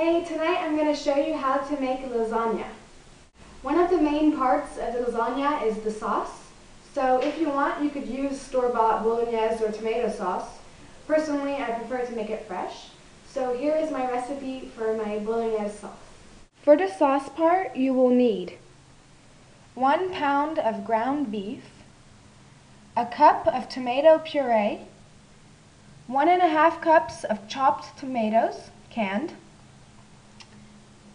Hey, tonight I'm going to show you how to make lasagna. One of the main parts of the lasagna is the sauce. So if you want, you could use store-bought bolognese or tomato sauce. Personally, I prefer to make it fresh. So here is my recipe for my bolognese sauce. For the sauce part, you will need 1 pound of ground beef, a cup of tomato puree, 1½ cups of chopped tomatoes, canned,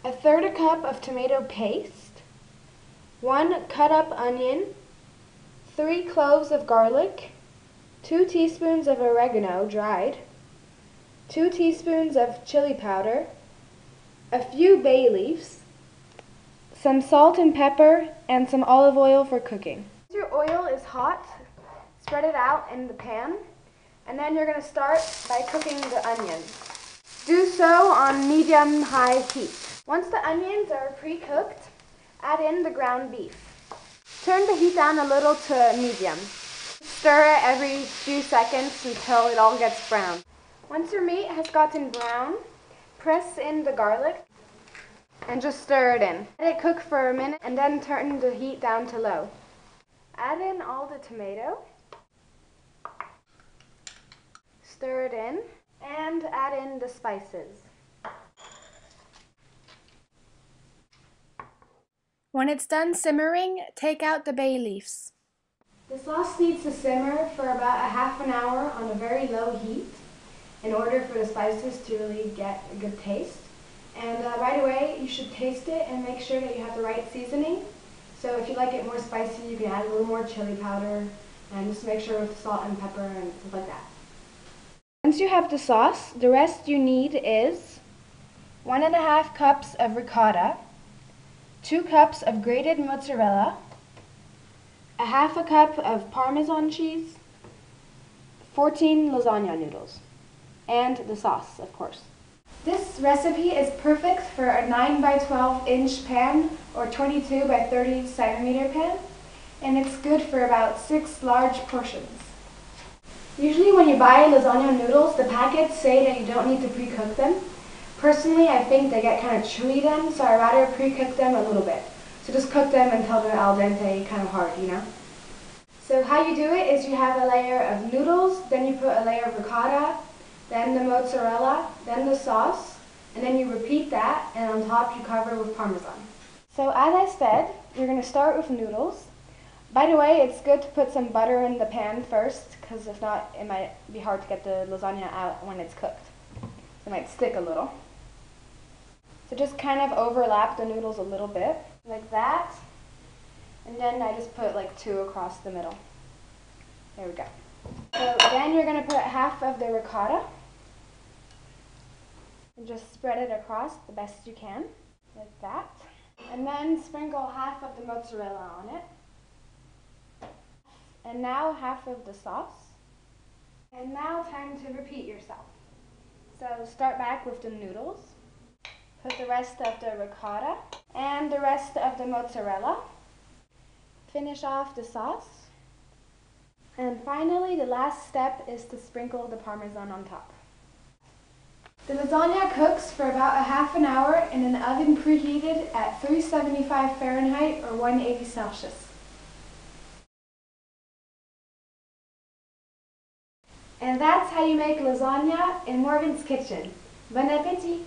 1/3 cup of tomato paste, 1 cut up onion, 3 cloves of garlic, 2 teaspoons of oregano dried, 2 teaspoons of chili powder, a few bay leaves, some salt and pepper, and some olive oil for cooking. Once your oil is hot, spread it out in the pan, and then you're going to start by cooking the onions. Do so on medium-high heat. Once the onions are pre-cooked, add in the ground beef. Turn the heat down a little to medium. Stir it every few seconds until it all gets brown. Once your meat has gotten brown, press in the garlic and just stir it in. Let it cook for a minute and then turn the heat down to low. Add in all the tomato, stir it in, and add in the spices. When it's done simmering, take out the bay leaves. The sauce needs to simmer for about ½ an hour on a very low heat in order for the spices to really get a good taste. And right away, you should taste it and make sure that you have the right seasoning. So if you like it more spicy, you can add a little more chili powder and just make sure with salt and pepper and stuff like that. Once you have the sauce, the rest you need is 1½ cups of ricotta, 2 cups of grated mozzarella, ½ cup of Parmesan cheese, 14 lasagna noodles, and the sauce, of course. This recipe is perfect for a 9 by 12 inch pan or 22 by 30 centimeter pan, and it's good for about 6 large portions. Usually when you buy lasagna noodles, the packets say that you don't need to pre-cook them. Personally, I think they get kind of chewy then, so I'd rather pre-cook them a little bit. So just cook them until they're al dente, kind of hard, you know? So how you do it is you have a layer of noodles, then you put a layer of ricotta, then the mozzarella, then the sauce, and then you repeat that, and on top you cover with Parmesan. So as I said, you're going to start with noodles. By the way, it's good to put some butter in the pan first, because if not, it might be hard to get the lasagna out when it's cooked. It might stick a little. So just kind of overlap the noodles a little bit, like that. And then I just put like 2 across the middle. There we go. So then you're going to put half of the ricotta. And just spread it across the best you can, like that. And then sprinkle half of the mozzarella on it. And now half of the sauce. And now time to repeat yourself. So start back with the noodles. Put the rest of the ricotta and the rest of the mozzarella. Finish off the sauce. And finally, the last step is to sprinkle the Parmesan on top. The lasagna cooks for about ½ an hour in an oven preheated at 375 Fahrenheit or 180 Celsius. And that's how you make lasagna in Morgan's kitchen. Bon appétit!